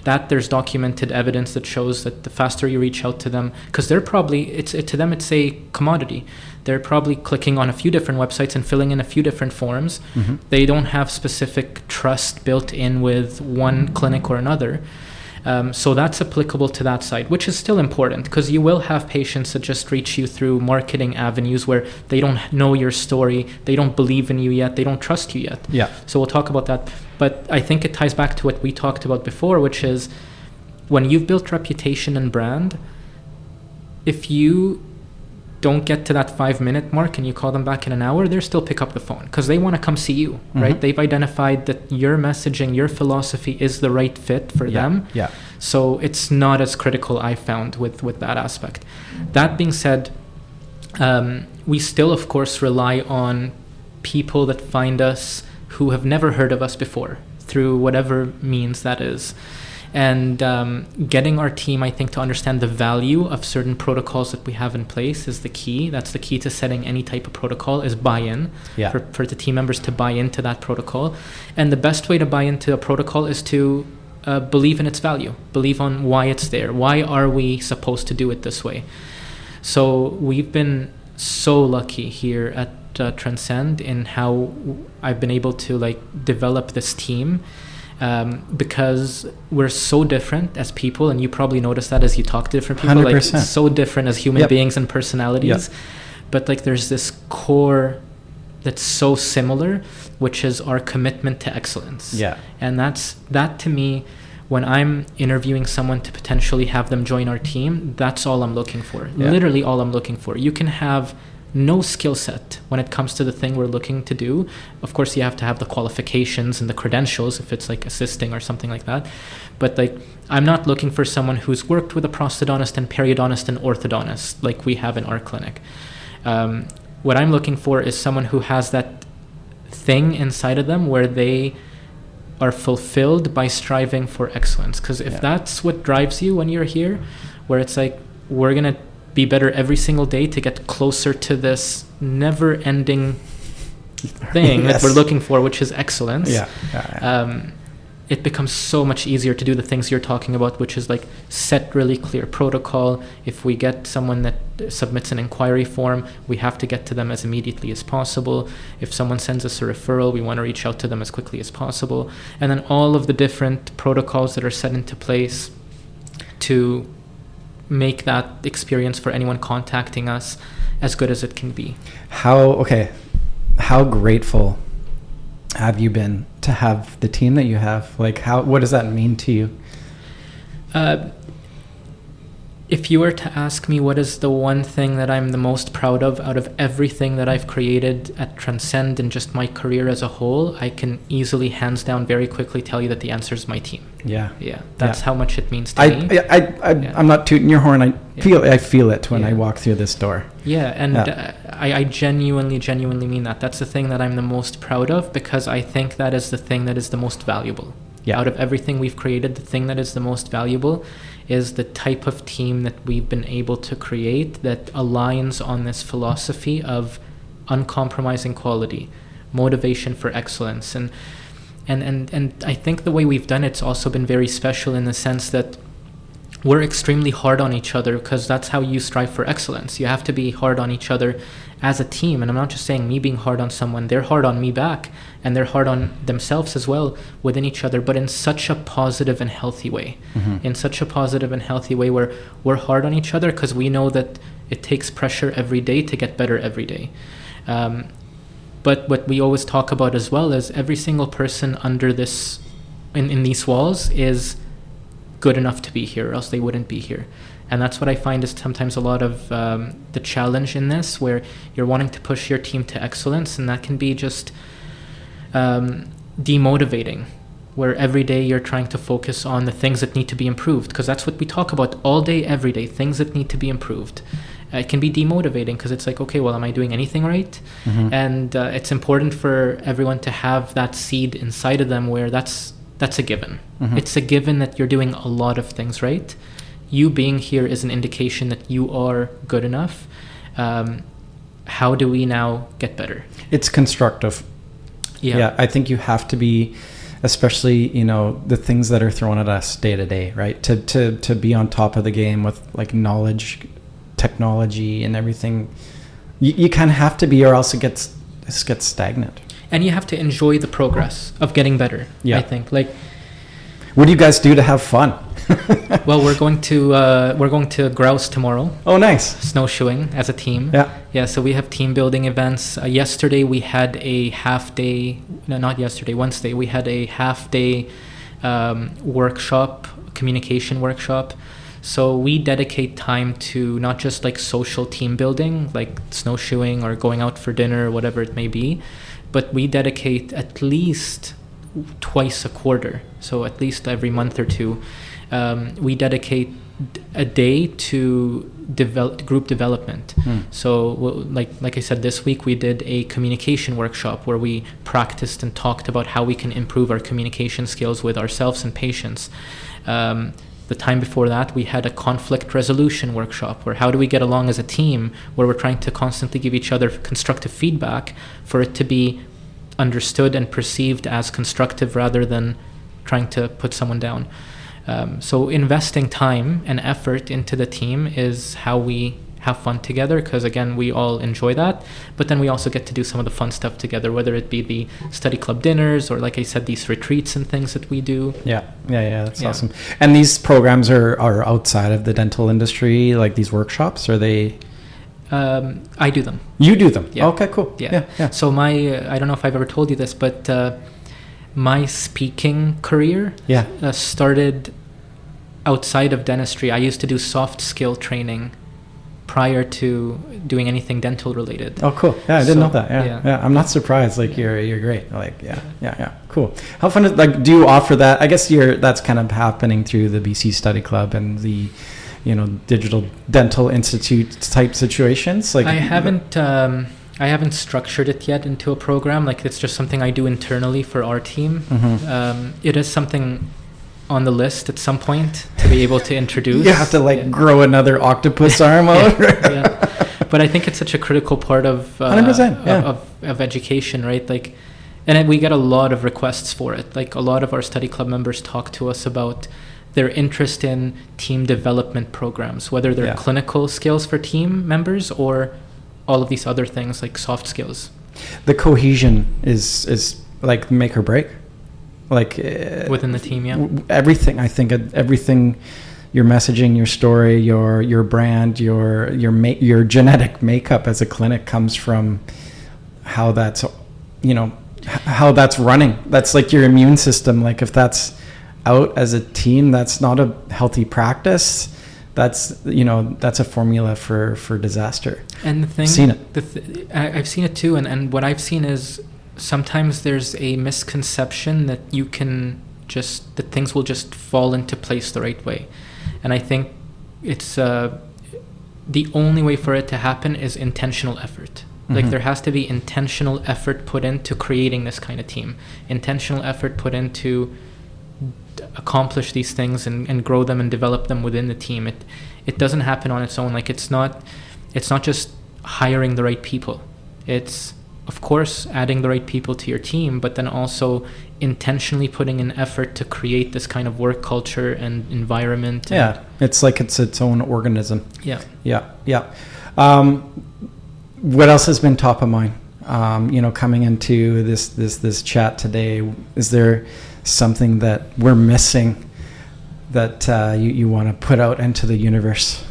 That there's documented evidence that shows that the faster you reach out to them, because they're probably, to them it's a commodity. They're probably clicking on a few different websites and filling in a few different forms. Mm-hmm. They don't have specific trust built in with one clinic or another. So that's applicable to that side, which is still important, because you will have patients that just reach you through marketing avenues where they don't know your story, they don't believe in you yet, they don't trust you yet. Yeah. So we'll talk about that. But I think it ties back to what we talked about before, which is when you've built reputation and brand, if you don't get to that 5 minute mark and you call them back in an hour, they'll still pick up the phone because they want to come see you, mm-hmm. right? They've identified that your messaging, your philosophy is the right fit for them. Yeah. So it's not as critical, I found, with that aspect. That being said, we still, of course, rely on people that find us who have never heard of us before, through whatever means that is. And getting our team, I think, to understand the value of certain protocols that we have in place is the key. That's the key to setting any type of protocol, is buy-in, for the team members to buy into that protocol. And the best way to buy into a protocol is to believe in its value, believe on why it's there. Why are we supposed to do it this way? So we've been so lucky here at Transcend in how I've been able to develop this team. Because we're so different as people, and you probably notice that as you talk to different people, 100%. So different as human beings and personalities. Yep. But there's this core that's so similar, which is our commitment to excellence. Yeah. And that to me, when I'm interviewing someone to potentially have them join our team, that's all I'm looking for. Yeah. Literally all I'm looking for. You can have no skill set when it comes to the thing we're looking to do. Of course, you have to have the qualifications and the credentials if it's assisting or something like that. But I'm not looking for someone who's worked with a prosthodontist and periodontist and orthodontist like we have in our clinic. What I'm looking for is someone who has that thing inside of them where they are fulfilled by striving for excellence. Because if that's what drives you when you're here, where it's we're going to be better every single day to get closer to this never-ending thing that we're looking for, which is excellence. It becomes so much easier to do the things you're talking about, which is set really clear protocol. If we get someone that submits an inquiry form, we have to get to them as immediately as possible. If someone sends us a referral, we want to reach out to them as quickly as possible. And then all of the different protocols that are set into place to make that experience for anyone contacting us as good as it can be. How grateful have you been to have the team that you have? What does that mean to you? If you were to ask me what is the one thing that I'm the most proud of out of everything that I've created at Transcend and just my career as a whole, I can easily, hands down, very quickly tell you that the answer is my team. Yeah. Yeah. That's how much it means to me. I'm not tooting your horn. I feel it when I walk through this door. Yeah. And I genuinely mean that. That's the thing that I'm the most proud of, because I think that is the thing that is the most valuable. Yeah. Out of everything we've created, the thing that is the most valuable is the type of team that we've been able to create that aligns on this philosophy of uncompromising quality, motivation for excellence. And I think the way we've done it's also been very special in the sense that we're extremely hard on each other, because that's how you strive for excellence. You have to be hard on each other as a team. And I'm not just saying me being hard on someone, they're hard on me back, and they're hard on themselves as well within each other, but in such a positive and healthy way. In such a positive and healthy way where we're hard on each other because we know that it takes pressure every day to get better every day. But what we always talk about as well is every single person under this, in these walls, is good enough to be here, or else they wouldn't be here. And that's what I find is sometimes a lot of the challenge in this, where you're wanting to push your team to excellence, and that can be just demotivating, where every day you're trying to focus on the things that need to be improved, because that's what we talk about all day, every day, things that need to be improved. It can be demotivating because it's like, okay, well, am I doing anything right? And it's important for everyone to have that seed inside of them where that's a given. It's a given that you're doing a lot of things right. You being here is an indication that you are good enough. How do we now get better? It's constructive. Yeah, I think you have to be, especially, the things that are thrown at us day to day, right? To be on top of the game with like knowledge, technology, and everything. You kind of have to be, or else it gets stagnant. And you have to enjoy the progress of getting better. I think. Like, what do you guys do to have fun? Well, we're going to Grouse tomorrow. Oh, nice. Snowshoeing as a team. Yeah. So we have team building events. Yesterday we had a half day. No, not yesterday. Wednesday we had a half day workshop, communication workshop. So we dedicate time to not just like social team building, like snowshoeing or going out for dinner or whatever it may be, but we dedicate at least twice a quarter. So at least every month or two. We dedicate a day to group development. So like I said, this week we did a communication workshop where we practiced and talked about how we can improve our communication skills with ourselves and patients. The time before that, we had a conflict resolution workshop where how do we get along as a team, where we're trying to constantly give each other constructive feedback for it to be understood and perceived as constructive rather than trying to put someone down. So investing time and effort into the team is how we have fun together, because again, we all enjoy that, but then we also get to do some of the fun stuff together, whether it be the study club dinners or, like I said, these retreats and things that we do. That's awesome. And these programs are outside of the dental industry, like these workshops, are they? I do them. You do them? Yeah. Okay, cool. Yeah. So I don't know if I've ever told you this, but my speaking career started outside of dentistry. I used to do soft skill training prior to doing anything dental related. Oh, cool. Yeah, I didn't know that. Yeah. I'm not surprised. Like you're great. Like, yeah. Cool. How fun is, like, do you offer that? I guess that's kind of happening through the BC Study Club and the, Digital Dental Institute type situations. Like, I haven't structured it yet into a program. Like, it's just something I do internally for our team. It is something on the list at some point to be able to introduce. You have to grow another octopus arm out. But I think it's such a critical part of 100%, of education, right? Like, and we get a lot of requests for it. Like, a lot of our study club members talk to us about their interest in team development programs, whether they're clinical skills for team members or all of these other things like soft skills. The cohesion is like make or break. Like within the team, everything. I think everything, your messaging, your story, your brand, your genetic makeup as a clinic comes from how that's how that's running. That's like your immune system. Like if that's out as a team, that's not a healthy practice. that's, you know, that's a formula for disaster. And the thing, seen it. I've seen it too, and what I've seen is sometimes there's a misconception that that things will just fall into place the right way. And I think it's the only way for it to happen is intentional effort. Like there has to be intentional effort put into creating this kind of team, intentional effort put into accomplish these things and grow them and develop them within the team. It doesn't happen on its own. Like it's not just hiring the right people. It's, of course, adding the right people to your team, but then also intentionally putting in effort to create this kind of work culture and environment. It's like it's its own organism. Yeah. What else has been top of mind? You know, coming into this chat today, is there something that we're missing that you want to put out into the universe?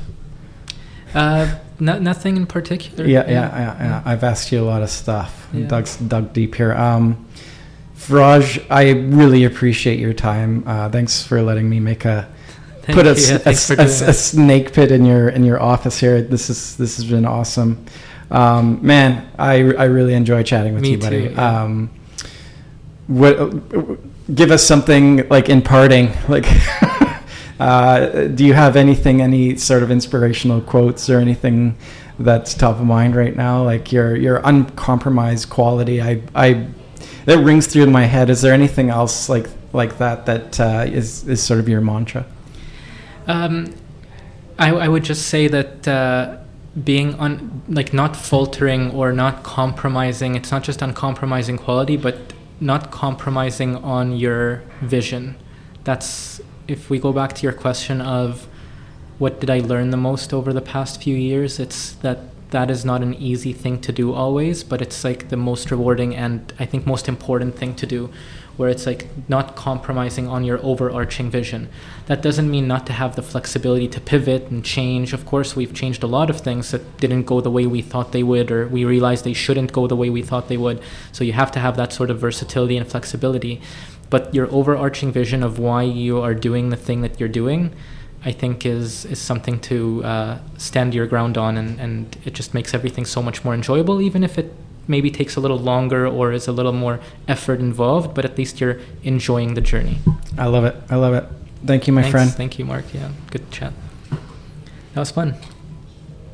Nothing in particular. Yeah. I've asked you a lot of stuff. Dug deep here. Faraj, I really appreciate your time. Thanks for letting me make a snake pit in your office here. This has been awesome. Man, I really enjoy chatting with you, buddy. Too, What give us something like in parting, like do you have any sort of inspirational quotes or anything that's top of mind right now, like your uncompromised quality? That rings through my head. Is there anything else like that is sort of your mantra? I would just say that being not faltering or not compromising. It's not just uncompromising quality, but not compromising on your vision. That's, if we go back to your question of what did I learn the most over the past few years, it's that is not an easy thing to do always, but it's like the most rewarding and I think most important thing to do, where it's like not compromising on your overarching vision. That doesn't mean not to have the flexibility to pivot and change. Of course, we've changed a lot of things that didn't go the way we thought they would, or we realized they shouldn't go the way we thought they would. So you have to have that sort of versatility and flexibility. But your overarching vision of why you are doing the thing that you're doing, I think is something to stand your ground on, and it just makes everything so much more enjoyable, even if it maybe takes a little longer or is a little more effort involved, but at least you're enjoying the journey. I love it. Thank you, my friend. Thank you, Mark. Yeah, good chat. That was fun.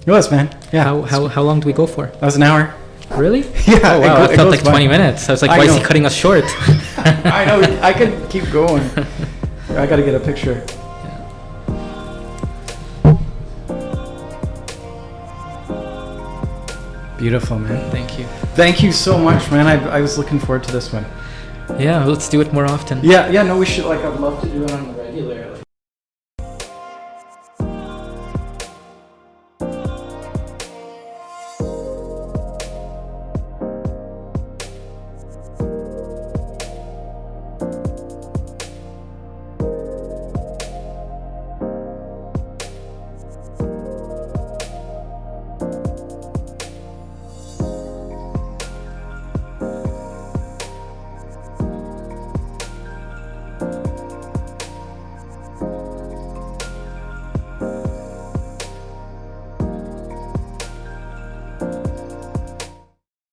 It was, man. Yeah. How long do we go for? That was an hour. Really? Yeah. Oh, wow. It felt like 20 minutes. I was like, why is he cutting us short? I know. I could keep going. I got to get a picture. Beautiful, man. Thank you. Thank you so much, man. I was looking forward to this one. Yeah, let's do it more often. Yeah, no, we should. Like, I'd love to do it on the regular. Like,